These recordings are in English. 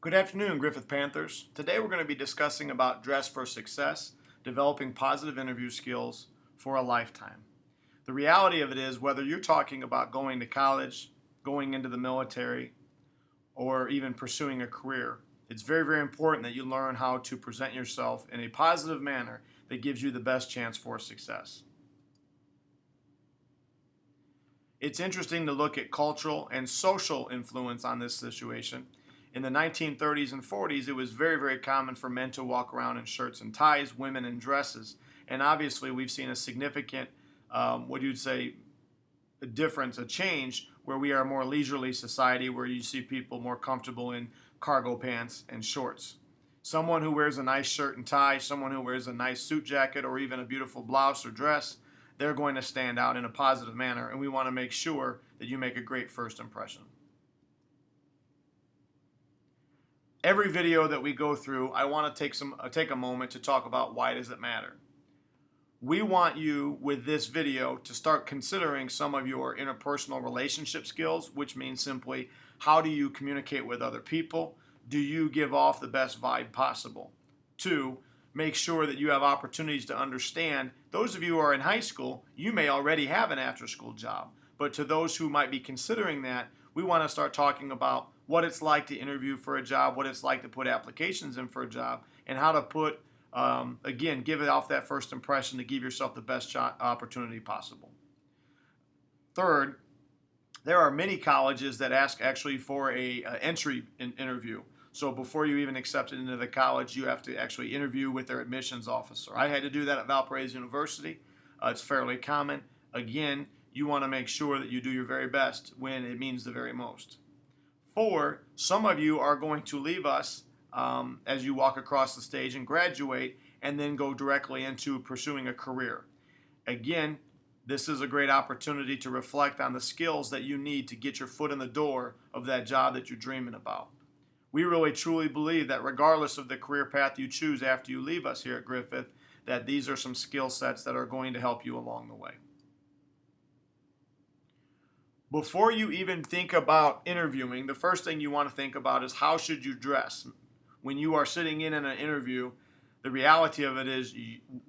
Good afternoon, Griffith Panthers. Today we're going to be discussing about dress for success, developing positive interview skills for a lifetime. The reality of it is, whether you're talking about going to college, going into the military, or even pursuing a career, it's very, very important that you learn how to present yourself in a positive manner that gives you the best chance for success. It's interesting to look at cultural and social influence on this situation. In the 1930s and 40s, it was very, very common for men to walk around in shirts and ties, women in dresses. And obviously, we've seen a significant, what you'd say, a difference, a change, where we are a more leisurely society where you see people more comfortable in cargo pants and shorts. Someone who wears a nice shirt and tie, someone who wears a nice suit jacket or even a beautiful blouse or dress, they're going to stand out in a positive manner, and we want to make sure that you make a great first impression. Every video that we go through, I want to take a moment to talk about why does it matter. We want you with this video to start considering some of your interpersonal relationship skills, which means simply how do you communicate with other people? Do you give off the best vibe possible? 2, make sure that you have opportunities to understand. Those of you who are in high school, you may already have an after-school job. But to those who might be considering that, we want to start talking about what it's like to interview for a job, what it's like to put applications in for a job, and how to put, again, give it off that first impression to give yourself the best opportunity possible. Third, there are many colleges that ask actually for a entry interview. So before you even accepted into the college, you have to actually interview with their admissions officer. I had to do that at Valparaiso University. It's fairly common. Again, you want to make sure that you do your very best when it means the very most. 4, some of you are going to leave us as you walk across the stage and graduate and then go directly into pursuing a career. Again, this is a great opportunity to reflect on the skills that you need to get your foot in the door of that job that you're dreaming about. We really truly believe that regardless of the career path you choose after you leave us here at Griffith, that these are some skill sets that are going to help you along the way. Before you even think about interviewing, the first thing you want to think about is how should you dress. When you are sitting in an interview, the reality of it is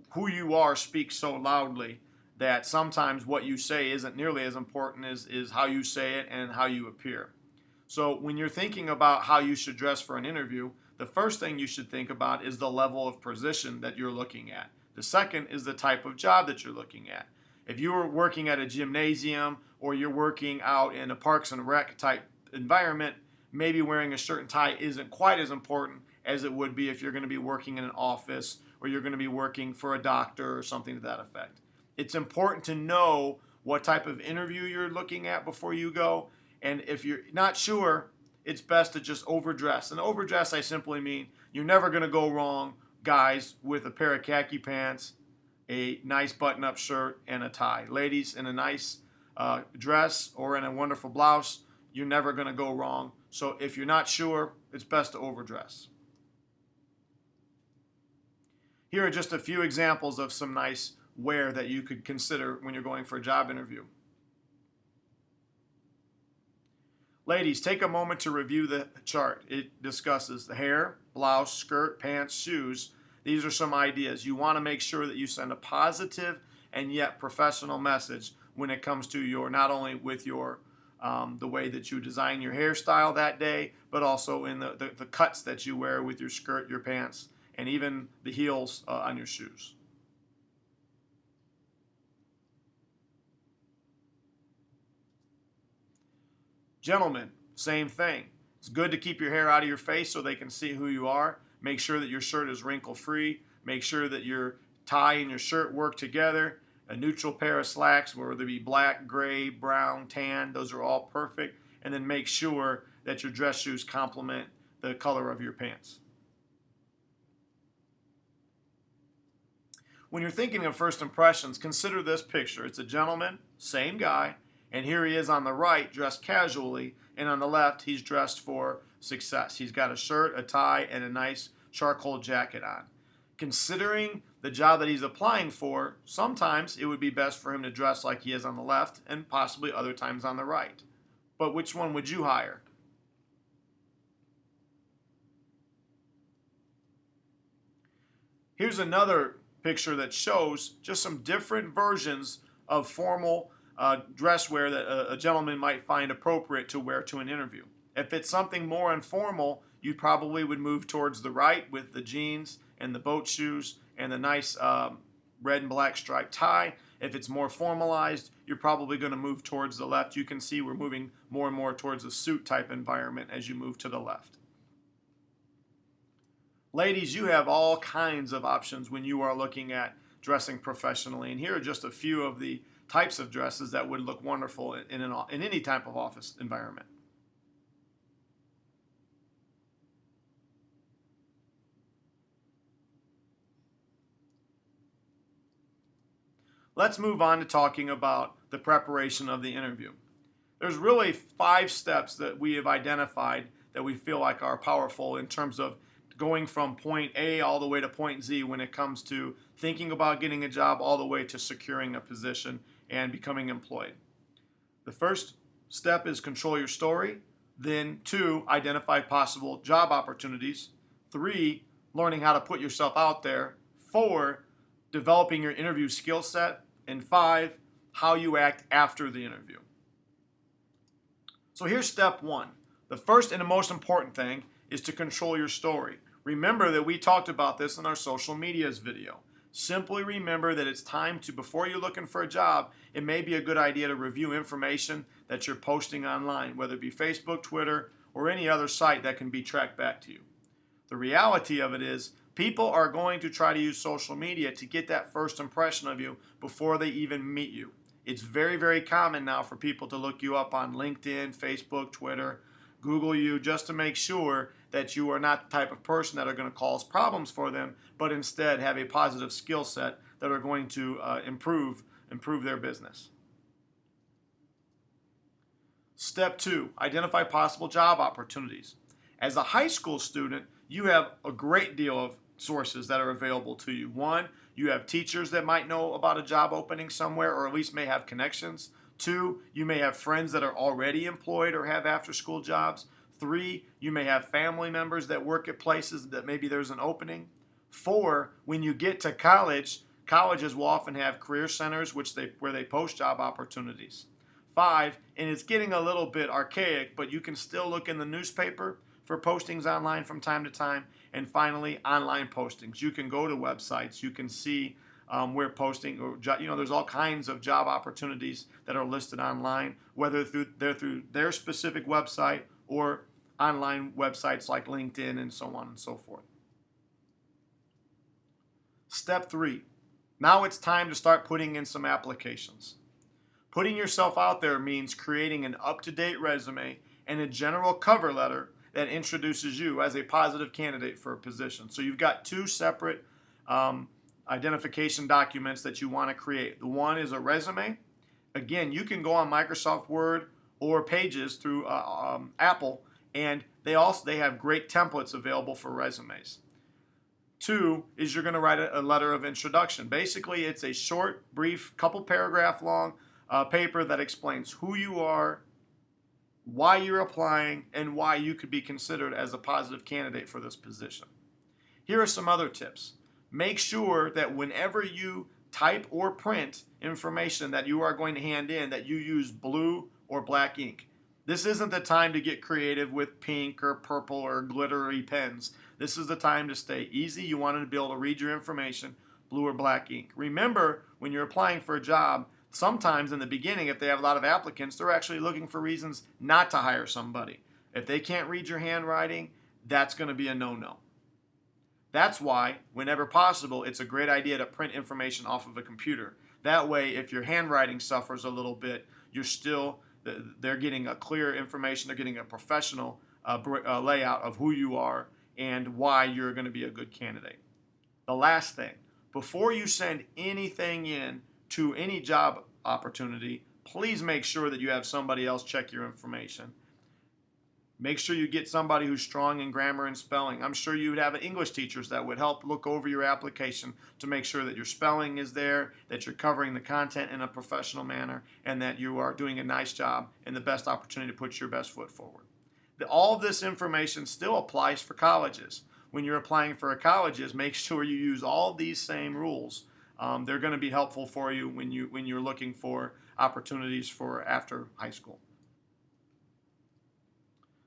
who you are speaks so loudly that sometimes what you say isn't nearly as important as how you say it and how you appear. So when you're thinking about how you should dress for an interview, the first thing you should think about is the level of position that you're looking at. The second is the type of job that you're looking at. If you were working at a gymnasium or you're working out in a Parks and Rec type environment, maybe wearing a shirt and tie isn't quite as important as it would be if you're going to be working in an office or you're going to be working for a doctor or something to that effect. It's important to know what type of interview you're looking at before you go. And if you're not sure, it's best to just overdress. And overdress, I simply mean you're never going to go wrong, guys, with a pair of khaki pants, a nice button-up shirt, and a tie. Ladies, in a nice dress or in a wonderful blouse, you're never going to go wrong. So if you're not sure, it's best to overdress. Here are just a few examples of some nice wear that you could consider when you're going for a job interview. Ladies, take a moment to review the chart. It discusses the hair, blouse, skirt, pants, shoes. These are some ideas. You want to make sure that you send a positive and yet professional message when it comes to your, not only with your the way that you design your hairstyle that day, but also in the cuts that you wear with your skirt, your pants, and even the heels on your shoes. Gentlemen, same thing. It's good to keep your hair out of your face so they can see who you are. Make sure that your shirt is wrinkle-free. Make sure that your tie and your shirt work together. A neutral pair of slacks, whether they be black, gray, brown, tan, those are all perfect. And then make sure that your dress shoes complement the color of your pants. When you're thinking of first impressions, consider this picture. It's a gentleman, same guy, and here he is on the right dressed casually, and on the left he's dressed for success. He's got a shirt, a tie, and a nice charcoal jacket on. Considering the job that he's applying for, sometimes it would be best for him to dress like he is on the left and possibly other times on the right. But which one would you hire? Here's another picture that shows just some different versions of formal dress wear that a gentleman might find appropriate to wear to an interview. If it's something more informal, you probably would move towards the right with the jeans and the boat shoes and the nice red and black striped tie. If it's more formalized, you're probably going to move towards the left. You can see we're moving more and more towards a suit type environment as you move to the left. Ladies, you have all kinds of options when you are looking at dressing professionally, and here are just a few of the types of dresses that would look wonderful in any type of office environment. Let's move on to talking about the preparation of the interview. There's really 5 steps that we have identified that we feel like are powerful in terms of going from point A all the way to point Z when it comes to thinking about getting a job all the way to securing a position and becoming employed. The first step is control your story. Then 2, identify possible job opportunities. 3, learning how to put yourself out there. 4, developing your interview skill set. And 5, how you act after the interview. So here's step 1. The first and the most important thing is to control your story. Remember that we talked about this in our social medias video. Simply remember that it's time to, before you're looking for a job, it may be a good idea to review information that you're posting online, whether it be Facebook, Twitter, or any other site that can be tracked back to you. The reality of it is, people are going to try to use social media to get that first impression of you before they even meet you. It's very, very common now for people to look you up on LinkedIn, Facebook, Twitter, Google you, just to make sure that you are not the type of person that are going to cause problems for them, but instead have a positive skill set that are going to improve their business. Step 2, identify possible job opportunities. As a high school student, you have a great deal of sources that are available to you. 1, you have teachers that might know about a job opening somewhere, or at least may have connections. 2, you may have friends that are already employed or have after-school jobs. 3, you may have family members that work at places that maybe there's an opening. 4, when you get to college, colleges will often have career centers where they post job opportunities. 5, and it's getting a little bit archaic, but you can still look in the newspaper for postings online from time to time. And finally, online postings. You can go to websites. You can see where posting, or there's all kinds of job opportunities that are listed online, whether they're through their specific website or online websites like LinkedIn and so on and so forth. Step 3. Now it's time to start putting in some applications. Putting yourself out there means creating an up-to-date resume and a general cover letter that introduces you as a positive candidate for a position. So you've got 2 separate identification documents that you want to create. The one is a resume. Again, you can go on Microsoft Word or Pages through Apple, and they have great templates available for resumes. 2 is you're going to write a letter of introduction. Basically, it's a short, brief, couple paragraph long paper that explains who you are, why you're applying, and why you could be considered as a positive candidate for this position. Here are some other tips. Make sure that whenever you type or print information that you are going to hand in, that you use blue or black ink. This isn't the time to get creative with pink or purple or glittery pens. This is the time to stay easy. You want to be able to read your information, blue or black ink. Remember, when you're applying for a job, sometimes in the beginning, if they have a lot of applicants, they're actually looking for reasons not to hire somebody. If they can't read your handwriting, that's going to be a no-no. That's why, whenever possible, it's a great idea to print information off of a computer. That way, if your handwriting suffers a little bit, they're getting a clear information, they're getting a professional layout of who you are and why you're going to be a good candidate. The last thing, before you send anything in to any job opportunity, please make sure that you have somebody else check your information. Make sure you get somebody who's strong in grammar and spelling. I'm sure you would have English teachers that would help look over your application to make sure that your spelling is there, that you're covering the content in a professional manner, and that you are doing a nice job and the best opportunity to put your best foot forward. All of this information still applies for colleges. when you're applying for a college is make sure you use all these same rules. They're going to be helpful for you when you're looking for opportunities for after high school.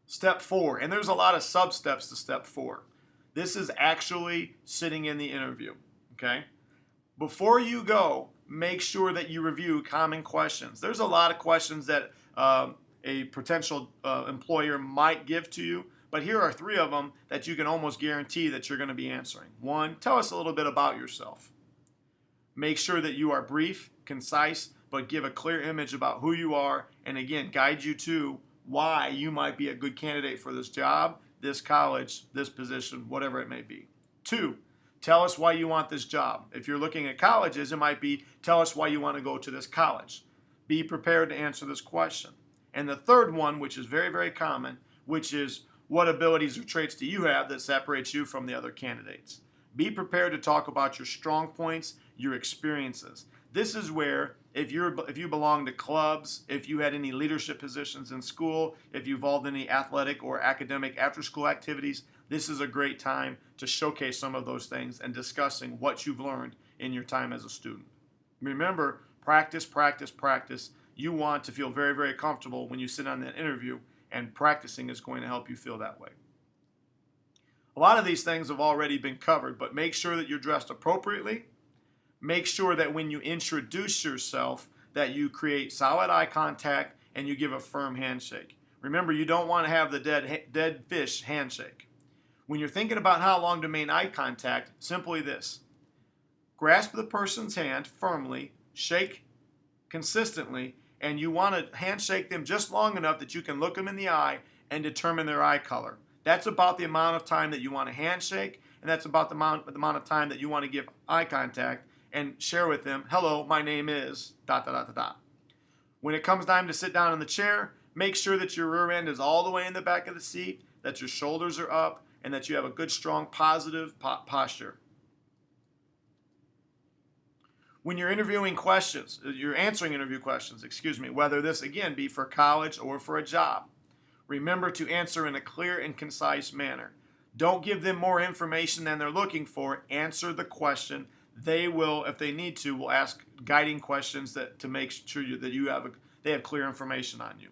Step 4, and there's a lot of sub-steps to step 4. This is actually sitting in the interview, okay? Before you go, make sure that you review common questions. There's a lot of questions that a potential employer might give to you, but here are 3 of them that you can almost guarantee that you're going to be answering. 1, tell us a little bit about yourself. Make sure that you are brief, concise, but give a clear image about who you are, and again, guide you to why you might be a good candidate for this job, this college, this position, whatever it may be. 2, tell us why you want this job. If you're looking at colleges, it might be, tell us why you want to go to this college. Be prepared to answer this question. And the 3rd one, which is very, very common, which is, what abilities or traits do you have that separates you from the other candidates? Be prepared to talk about your strong points, your experiences. This is where, if you belong to clubs, if you had any leadership positions in school, if you involved in any athletic or academic after-school activities, this is a great time to showcase some of those things and discussing what you've learned in your time as a student. Remember, practice, practice, practice. You want to feel very, very comfortable when you sit on that interview, and practicing is going to help you feel that way. A lot of these things have already been covered, but make sure that you're dressed appropriately. Make sure that when you introduce yourself that you create solid eye contact and you give a firm handshake. Remember, you don't want to have the dead fish handshake. When you're thinking about how long to maintain eye contact, simply this. Grasp the person's hand firmly, shake consistently, and you want to handshake them just long enough that you can look them in the eye and determine their eye color. That's about the amount of time that you want to handshake, and that's about the amount of time that you want to give eye contact and share with them, hello, my name is ... When it comes time to sit down in the chair, make sure that your rear end is all the way in the back of the seat, that your shoulders are up, and that you have a good, strong, positive posture. When you're answering interview questions, whether this, again, be for college or for a job, remember to answer in a clear and concise manner. Don't give them more information than they're looking for. Answer the question. They will, if they need to, will ask guiding questions to make sure that they have clear information on you.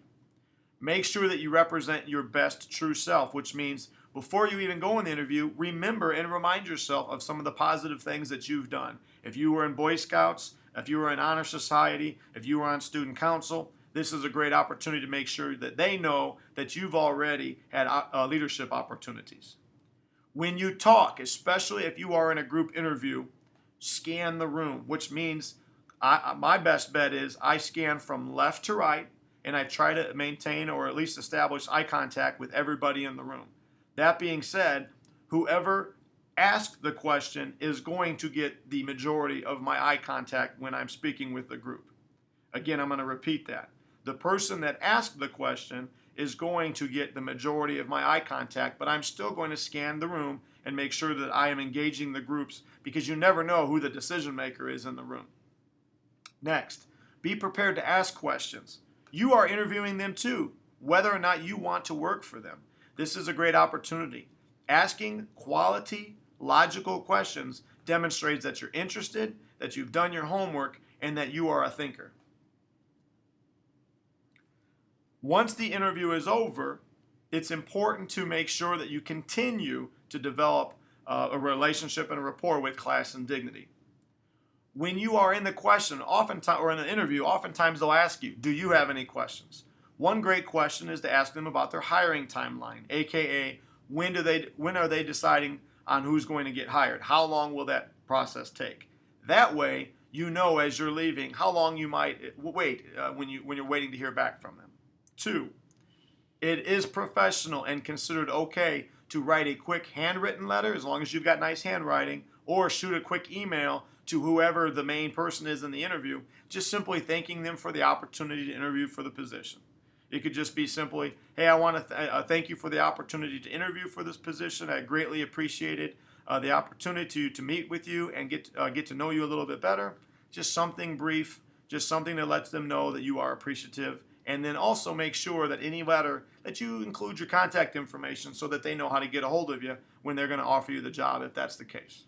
Make sure that you represent your best true self, which means before you even go in the interview, remember and remind yourself of some of the positive things that you've done. If you were in Boy Scouts, if you were in Honor Society, if you were on Student Council, this is a great opportunity to make sure that they know that you've already had leadership opportunities. When you talk, especially if you are in a group interview, scan the room, which means my best bet is I scan from left to right, and I try to maintain or at least establish eye contact with everybody in the room. That being said, whoever asked the question is going to get the majority of my eye contact when I'm speaking with the group. Again, I'm going to repeat that. The person that asked the question is going to get the majority of my eye contact, but I'm still going to scan the room and make sure that I am engaging the groups, because you never know who the decision maker is in the room. Next, be prepared to ask questions. You are interviewing them too, whether or not you want to work for them. This is a great opportunity. Asking quality, logical questions demonstrates that you're interested, that you've done your homework, and that you are a thinker. Once the interview is over, it's important to make sure that you continue to develop a relationship and a rapport with Class and Dignity. When you are in the question, or in the interview, oftentimes they'll ask you, do you have any questions? One great question is to ask them about their hiring timeline, aka when are they deciding on who's going to get hired? How long will that process take? That way, you know as you're leaving how long you might wait when you're waiting to hear back from them. 2, it is professional and considered okay to write a quick handwritten letter, as long as you've got nice handwriting, or shoot a quick email to whoever the main person is in the interview, just simply thanking them for the opportunity to interview for the position. It could just be simply, hey, I want to thank you for the opportunity to interview for this position. I greatly appreciated the opportunity to meet with you and get to know you a little bit better. Just something brief, just something that lets them know that you are appreciative And then also make sure that any letter that you include your contact information so that they know how to get a hold of you when they're going to offer you the job, if that's the case.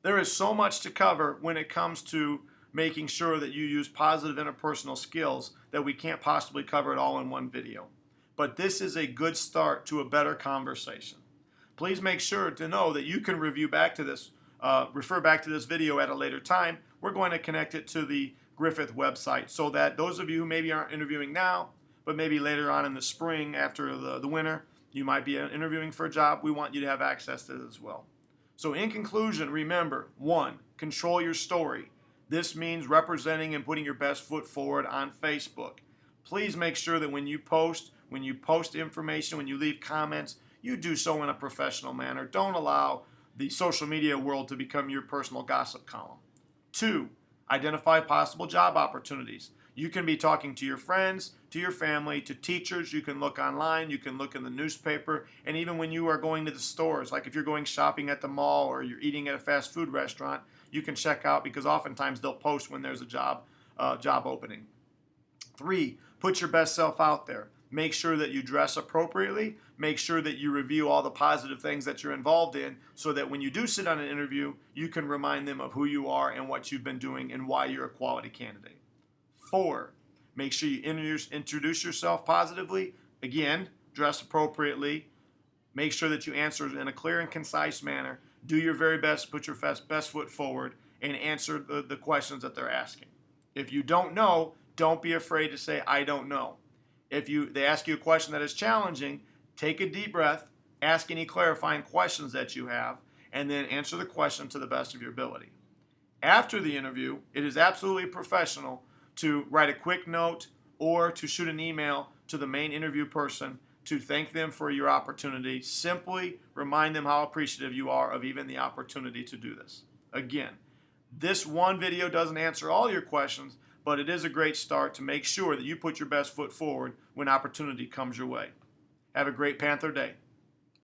There is so much to cover when it comes to making sure that you use positive interpersonal skills that we can't possibly cover it all in one video. But this is a good start to a better conversation. Please make sure to know that you can refer back to this video at a later time. We're going to connect it to the Griffith website so that those of you who maybe aren't interviewing now, but maybe later on in the spring after the winter, you might be interviewing for a job, we want you to have access to it as well. So in conclusion, remember, 1, control your story. This means representing and putting your best foot forward on Facebook. Please make sure that when you post information, when you leave comments, you do so in a professional manner. Don't allow the social media world to become your personal gossip column. 2, identify possible job opportunities. You can be talking to your friends, to your family, to teachers. You can look online, you can look in the newspaper, and even when you are going to the stores, like if you're going shopping at the mall or you're eating at a fast food restaurant, you can check out because oftentimes they'll post when there's a job opening. 3, put your best self out there. Make sure that you dress appropriately. Make sure that you review all the positive things that you're involved in so that when you do sit on an interview, you can remind them of who you are and what you've been doing and why you're a quality candidate. 4, make sure you introduce yourself positively. Again, dress appropriately. Make sure that you answer in a clear and concise manner. Do your very best, put your best foot forward, and answer the questions that they're asking. If you don't know, don't be afraid to say, I don't know. If they ask you a question that is challenging, take a deep breath, ask any clarifying questions that you have, and then answer the question to the best of your ability. After the interview, it is absolutely professional to write a quick note or to shoot an email to the main interview person to thank them for your opportunity. Simply remind them how appreciative you are of even the opportunity to do this. Again, this one video doesn't answer all your questions, but it is a great start to make sure that you put your best foot forward when opportunity comes your way. Have a great Panther Day.